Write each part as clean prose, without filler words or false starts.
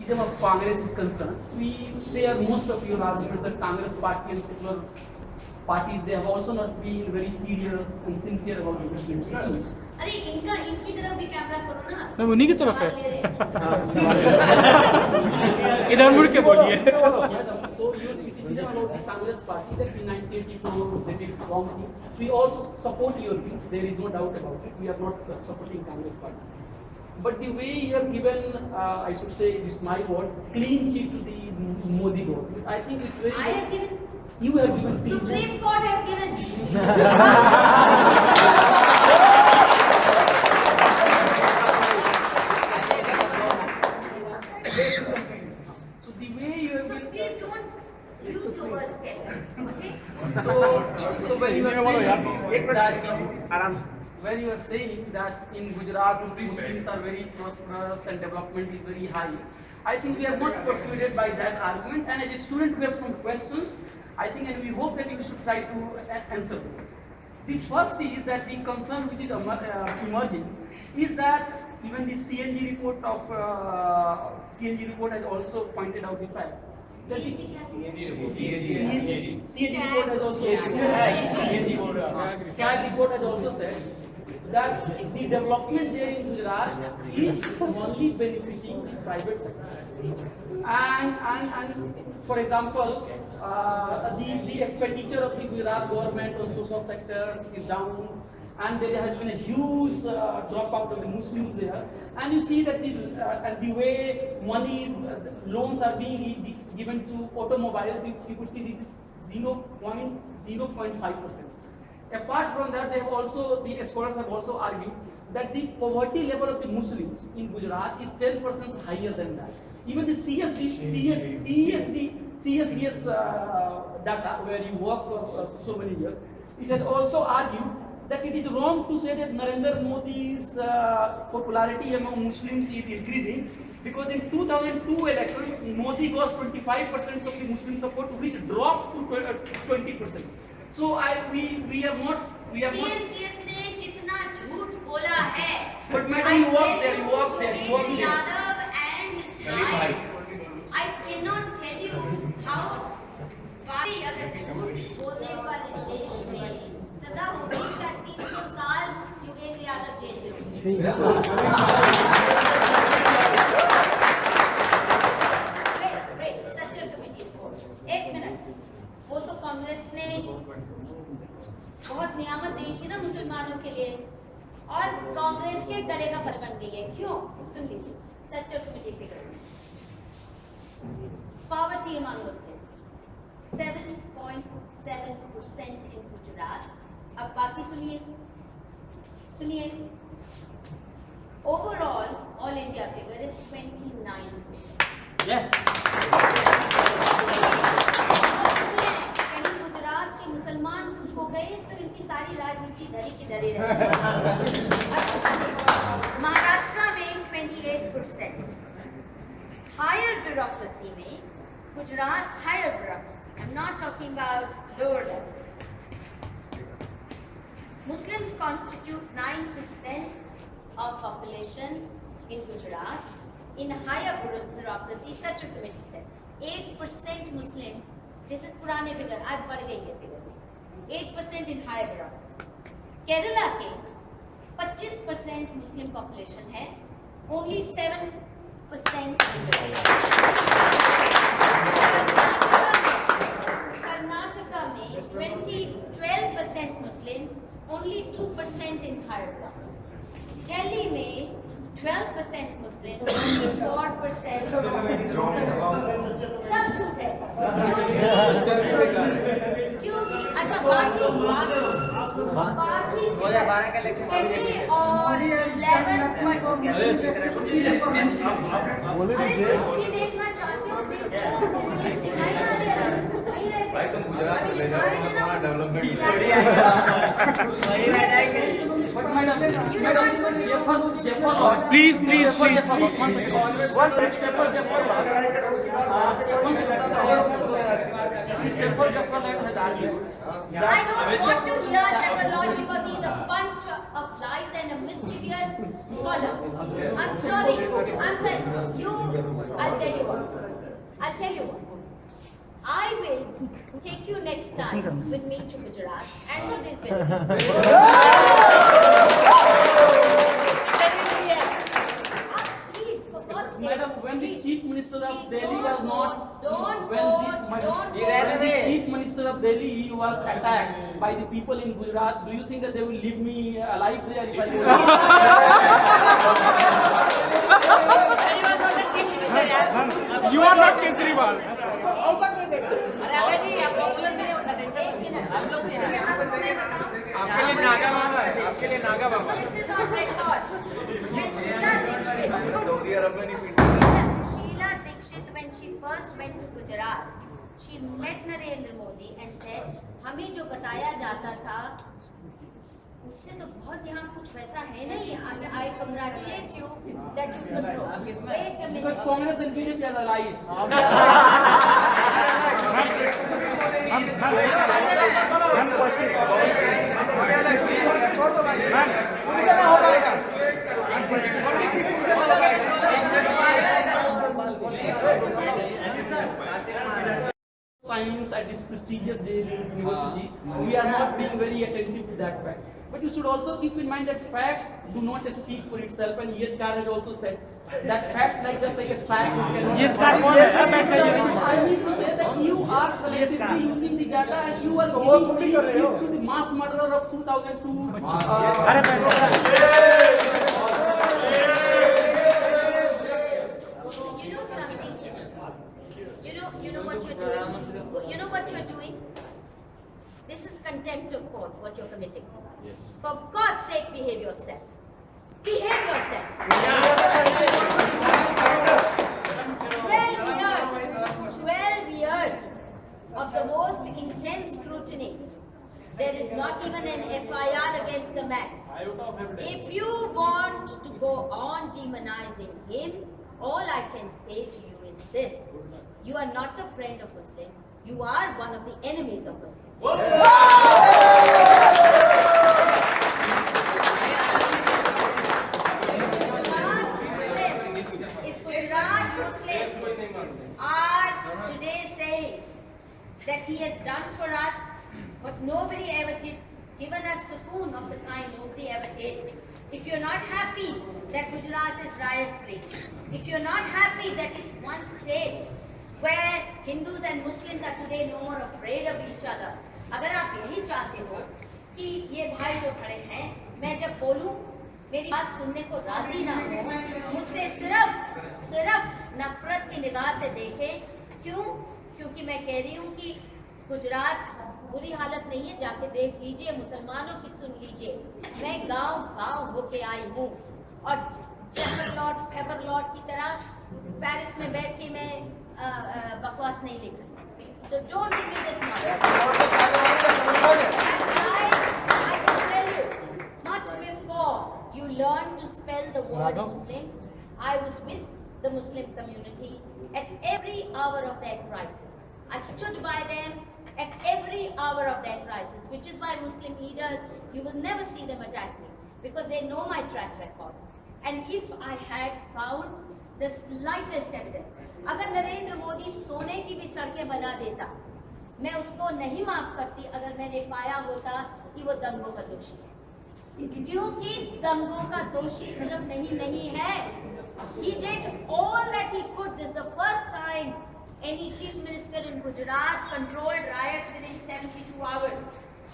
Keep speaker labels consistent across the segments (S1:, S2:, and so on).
S1: criticism of Congress is concerned, we share most of your arguments that Congress party and secular parties, they have also not been very serious and sincere about Muslim issues.
S2: अरे इनकी तरफ भी camera करो ना।
S3: मैं उन्हीं की तरफ है।
S2: सवाल ले रहे हैं।
S3: इधर मुड़ के बोलिए।
S1: So your criticism about the Congress party that in 1984 they did wrong thing. We all support your views. There is no doubt about it. We are not supporting Congress party. But the way you have given, I should say, it's my word, clean sheet to the Modi government. I think it's very.
S2: I have given.
S1: You have given.
S2: Supreme Court has given.
S1: So the way you have
S2: So
S1: been.
S2: please don't use your words carefully. Okay?
S1: So when you are saying that in Gujarat Muslims are very prosperous and development is very high, I think we are not persuaded by that argument. And as a student, we have some questions. I think, and we hope that you should try to answer them. The first is that the concern which is emerging is that even the CNG report has also pointed out the fact. CNG report has also CAG report has also said that the development there in Gujarat is only benefiting the private sector. And for example, the expenditure of the Gujarat government on social sectors is down, and there has been a huge dropout of the Muslims there. And you see that the way monies, loans are being given to automobiles, you could see this 0.05%. Apart from that, they have also, the scholars have also argued that the poverty level of the Muslims in Gujarat is 10% higher than that. Even the CSDS data, where you work for so many years, it has also argued that it is wrong to say that Narendra Modi's popularity among Muslims is increasing, because in 2002 elections, Modi got 25% of the Muslim support, which dropped to 20%. So we have not.
S2: CSDS ने जितना झूठ बोला है,
S1: But madam, you work there.
S2: Yadav and Rice, I cannot tell you how वाकई अगर झूठ बोलने पर इस देश में सजा होगी, शायद 300 साल योगेंद्र यादव जेल में। Wait, Sachar committee report. एक मिनट, वो तो कांग्रेस ने बहुत नियामत दी थी ना मुसलमानों के लिए, और कांग्रेस के गले का पट बन गई है। क्यों? सुन लीजिए, Sachar committee figures. Poverty among Muslims 7.7% in Gujarat. अब बाकी सुनिए। Overall, all India figure is 29%.
S1: Yeah.
S2: कहीं गुजरात के मुसलमान खुश हो गए तो इनकी सारी राजनीति धरी की धरी रही। महाराष्ट्र में 28%, हायर ब्यूरोक्रेसी में Gujarat higher bureaucracy, I am not talking about lower levels. Muslims constitute 9% of population in Gujarat. In higher bureaucracy, such a committee said 8% Muslims. This is पुराने figure, आज बढ़ गई है figure. 8% in higher bureaucracy. Kerala के 25% Muslim population है, only 7% Karnataka में 12% Muslims, only 2% in higher bureaucracy. Delhi में 12% Muslims, 4%. सब झूठ है। क्योंकि अच्छा बाकी
S4: 2012 का इलेक्शन
S2: और 11 देखना चाहते हो दिखाई ना दे रहा।
S5: भाई तुम गुजरात में भेजा तुम्हारा development
S3: Please.
S2: I don't want to hear Jafar Lord because he's a bunch of lies and a mischievous scholar. I'm sorry. I'm saying you. I'll tell you. I'll tell you what. I will take you next time with me to Gujarat and to this village. Please, for God's sake.
S1: Madam, when the
S2: please,
S1: Chief Minister of
S2: please
S1: Delhi was not,
S2: don't
S1: when
S2: vote,
S1: the,
S2: don't
S1: when the
S2: vote.
S1: Chief Minister of Delhi was attacked by the people in Gujarat, do you think that they will leave me alive there if I go?
S3: You are not Kejriwal. आपके लिए नागा बाबा है, आपके लिए नागा बाबा।
S2: This is on record. When Sheila Dikshit,
S5: Saudi Arabia नहीं
S2: Sheila Dikshit, when she first went to Gujarat, she met Narendra Modi and said, हमें जो बताया जाता था उससे तो बहुत यहाँ कुछ वैसा है नहीं. I congratulate you that you control. Wait a minute.
S1: Because Congress and BJP are allies. Science at this prestigious university, we are not being very attentive to that fact. But you should also keep in mind that facts do not speak for itself, and Yezgar has also said that facts like just like a sack.
S3: Yezgar कौन है? इसका back है ये भी
S1: I need to say that you are selectively using the data and you are giving the to the mass murderer of 2002.
S3: अरे
S2: You know something? You know what you're doing? You know what you're doing? This is contempt of court, what you're committing. For God's sake, behave yourself. Behave yourself. 12 years of the most intense scrutiny. There is not even an FIR against the man. If you want to go on demonizing him, all I can say to you is this. You are not a friend of Muslims. You are one of the enemies of Muslims. If Gujarat Muslims are today saying that he has done for us what nobody ever did, given us sukoon of the kind nobody ever did. If you're not happy that Gujarat is riot free, if you're not happy that it's one state where Hindus and Muslims are today no more afraid of each other, अगर आप यही चाहते हो कि ये भाई जो खड़े हैं, मैं जब बोलूं मेरी बात सुनने को राजी ना हो, मुझसे सिर्फ नफरत की निगाह से देखें, क्यों? क्योंकि मैं कह रही हूँ कि गुजरात बुरी हालत नहीं है, जाके देख लीजिए, मुसलमानों की सुन लीजिए. मैं गांव होके आई हूँ और फेवरलॉर्ड की तरह पेरिस में बैठ के मैं बकवास नहीं लिख रही. So don't give me this nonsense. I can tell you, much before you learned to spell the word Muslims, I was with the Muslim community at every hour of their crisis. I stood by them at every hour of their crisis, which is why Muslim leaders, you will never see them attack me, because they know my track record. And if I had found the slightest evidence, अगर नरेंद्र मोदी सोने की भी सड़कें बना देता, मैं उसको नहीं माफ करती अगर मैंने पाया होता कि वो दंगों का दोषी है, क्योंकि दंगों का दोषी सिर्फ नहीं है. He did all that he could. This is the first time any chief minister in Gujarat controlled riots within 72 hours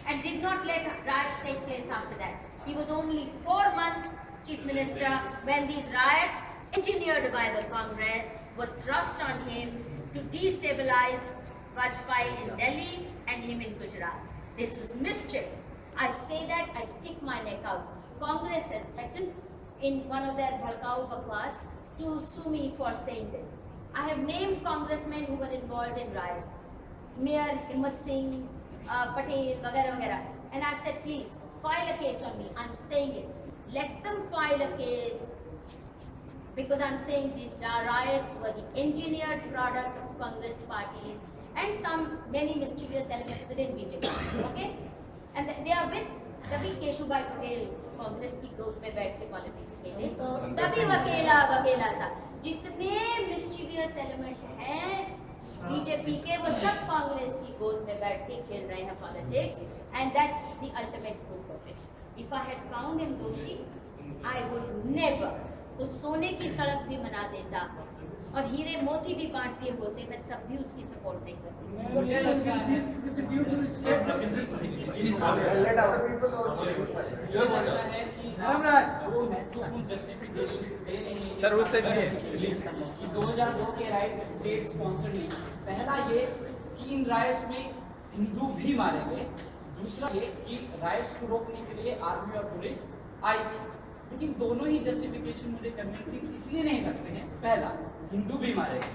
S2: and did not let riots take place after that. He was only 4 months chief minister when these riots, engineered by the Congress, were thrust on him to destabilize Vajpayee in Delhi and him in Gujarat. This was mischief. I say that, I stick my neck out. Congress has threatened in one of their Bhalkau Bakwas to sue me for saying this. I have named congressmen who were involved in riots. Mayor Himmat Singh, Patel, वगैरह. And I've said, please, file a case on me. I'm saying it. Let them file a case, because I'm saying these riots were the engineered product of Congress party and many mischievous elements within BJP. Okay? And they are with तभी केशुभाई पटेल कांग्रेस की गोद में बैठ के politics खेले, तभी वकेला सा जितने मिस्चीवियस एलिमेंट हैं बीजेपी के, वो सब कांग्रेस की गोद में बैठ के खेल रहे हैं politics, and that's the ultimate proof of it. If I had found him दोषी, आई वुड नेवर, तो सोने की सड़क भी बना देता और हीरे मोती भी बांट दिए होते, मैं तब भी उसकी सपोर्ट नहीं करती।
S1: मुझे लगता है due to respect,
S5: Let other people also.
S1: मुझे लगता है कि आप दो महत्वपूर्ण justifications दे रहे हैं
S3: सर, उससे
S1: कि 2002 के राइट स्टेट स्पॉन्सर्ड नहीं। पहला ये कि इन राइट्स में हिंदू भी मारे गए, दूसरा ये कि राइट्स को रोकने के लिए आर्मी और पुलिस आई थी। लेकिन दोनों ही जस्टिफिकेशन मुझे कन्विंसिंग इसलिए नहीं लगते हैं। पहला, हिंदू भी मारे गए।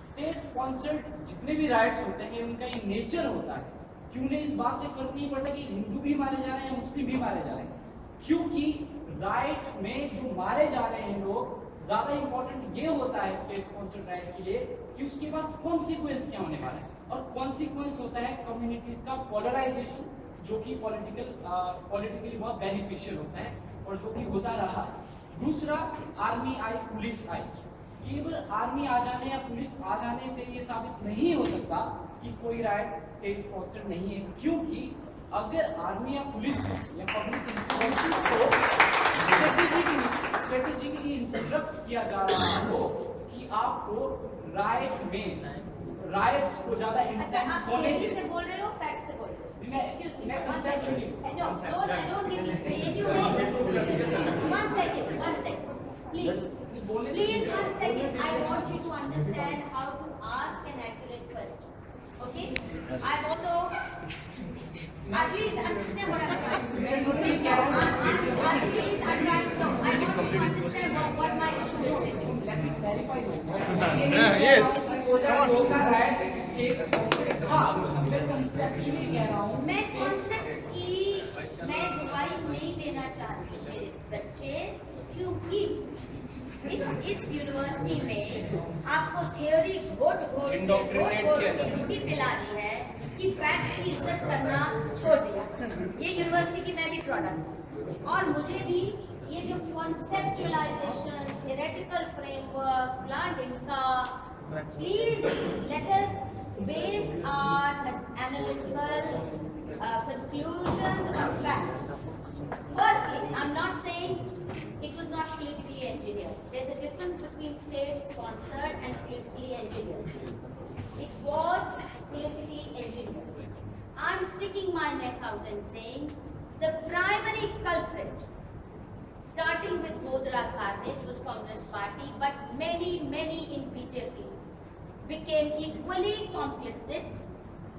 S1: स्टेट स्पॉन्सर्ड जितने भी राइट्स होते हैं उनका ये नेचर होता है कि उन्हें इस बात से फर्क नहीं पड़ता कि हिंदू भी मारे जा रहे हैं या मुस्लिम भी मारे जा रहे हैं, क्योंकि राइट में जो मारे जा रहे हैं लोग, ज्यादा इंपॉर्टेंट ये होता है स्टेट स्पॉन्सर्ड राइट के लिए कि उसके बाद कॉन्सिक्वेंस क्या होने वाला है। और कॉन्सिक्वेंस होता है कम्युनिटीज का पोलराइजेशन, जो कि पॉलिटिकली बहुत बेनिफिशियल होता है और जो कि होता रहा। दूसरा, आर्मी आई, पुलिस आई। केवल आर्मी आ जाने या पुलिस आ जाने से ये साबित नहीं हो सकता कि कोई राइट स्टेट स्पॉन्सर्ड नहीं है, क्योंकि अगर आर्मी या पुलिस या पब्लिक इंस्टीट्यूशंस को स्ट्रेटेजिकली इंस्ट्रक्ट किया जा रहा हो कि आपको राइट्स को ज्यादा
S2: अच्छा,
S1: इंटेंस
S2: आप
S1: होने
S2: theory
S1: के
S2: से बोल रहे हो, फैक्ट से बोल रहे हो? Excuse me.
S1: मैं conceptually
S2: No, don't give me creative way. One second. Please, one second. I want you to understand how to ask an accurate question. Okay? I've also. Please understand what I'm trying to say. Please, I'm trying to. I want you to understand what my issue is with you.
S1: Let me clarify
S3: yes.
S1: मैं conceptually कह रहा हूँ।
S2: मैं concepts की मैं दुहाई नहीं देना चाहती मेरे बच्चे, क्योंकि इस यूनिवर्सिटी में आपको थियोरी घोट के हिंदी पिलानी है कि फैक्ट्स की इज्जत करना छोड़ दिया। ये यूनिवर्सिटी की मैं भी प्रोडक्ट हूँ, और मुझे भी ये जो कॉन्सेप्चुअलाइजेशन, थ्योरेटिकल फ्रेमवर्क, प्लांट इनका, please let us base our analytical conclusions on facts. Firstly, I'm not saying it was not politically engineered. There's a difference between state-sponsored and politically engineered. It was politically engineered. I'm sticking my neck out and saying the primary culprit, starting with Godra Carnage, was Congress Party, but many in BJP became equally complicit.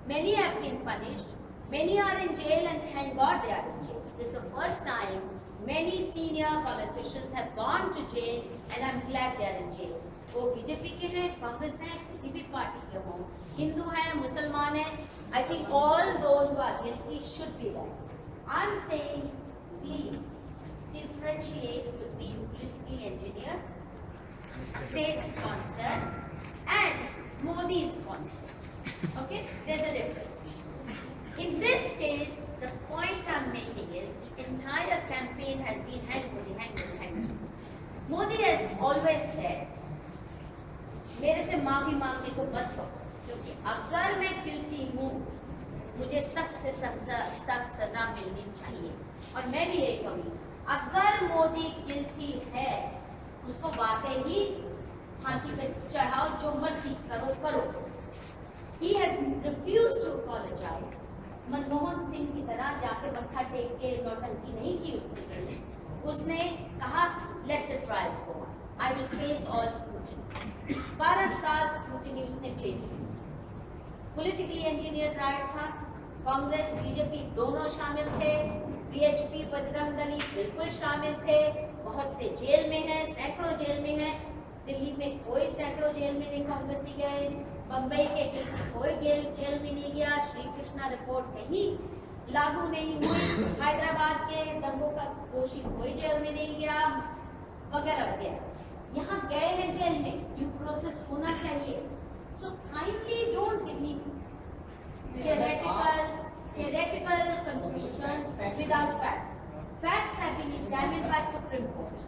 S2: Many have been punished. Many are in jail, and thank God they are in jail. This is the first time many senior politicians have gone to jail, and I'm glad they are in jail. वो BJP के हैं, कांग्रेस हैं, किसी भी party के हों, हिंदू हैं, मुसलमान हैं, I think all those who are guilty should be there. I'm saying, please differentiate between politically engineered, state-sponsored, and Modi's sponsor. Okay, there's a difference. In this case, the point I'm making is the entire campaign has been hang Modi. Modi has always said, मेरे से माफी मांगने को मत कहो, क्योंकि अगर मैं गिल्टी हूँ, मुझे सख्त से सख्त सजा मिलनी चाहिए। और मैं भी यही कहूँगी, अगर मोदी गिल्टी है, उसको वाकई ही फांसी पे चढ़ाओ, जो मर्जी करो। He has refused to apologize. Manmohan Singh की तरह जाके मत्था टेक के नौटंकी नहीं की उसने कहा let the trials go on. I will face all scrutiny. 12 साल scrutiny उसने फेस की। Politically engineered राइट था, कांग्रेस बीजेपी दोनों शामिल थे, बीएचपी बजरंग दल बिल्कुल शामिल थे, बहुत से जेल में हैं, सैकड़ों जेल में हैं। दिल्ली में कोई सैकड़ों जेल में नहीं कांग्रेसी गए, बम्बई के कोई जेल में नहीं गया, श्री कृष्णा रिपोर्ट कहीं लागू नहीं हुई, हैदराबाद के दंगों का दोषी कोई जेल में नहीं गया, वगैरह वगैरह। यहाँ गए हैं जेल में, ड्यू प्रोसेस होना चाहिए। So kindly don't give me theoretical conclusions without facts. Facts have been examined by Supreme Court.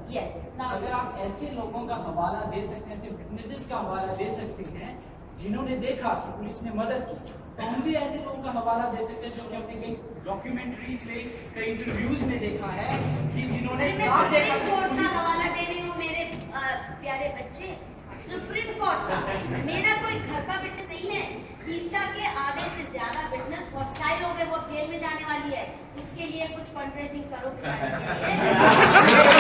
S2: Yes.
S1: अगर आप ऐसे लोगों का हवाला दे सकते हैं, ऐसे विटनेसेस का हवाला दे सकते हैं जिन्होंने देखा कि पुलिस ने मदद की, तो हम भी ऐसे लोगों का हवाला दे सकते हैं जो कि हमने कई डॉक्यूमेंट्रीज में, कई इंटरव्यूज में देखा है कि जिन्होंने
S2: मैं
S1: साफ देखा
S2: सुप्रीम
S1: कि
S2: कोर्ट का
S1: पुलिस
S2: हवाला दे रही हूँ मेरे प्यारे बच्चे, सुप्रीम कोर्ट का। मेरा कोई घर का विटनेस नहीं है। 30 के आधे से ज्यादा विटनेस हॉस्टाइल हो गए, वो जेल में जाने वाली है। उसके लिए कुछ फंड रेजिंग करो बेचारे के लिए।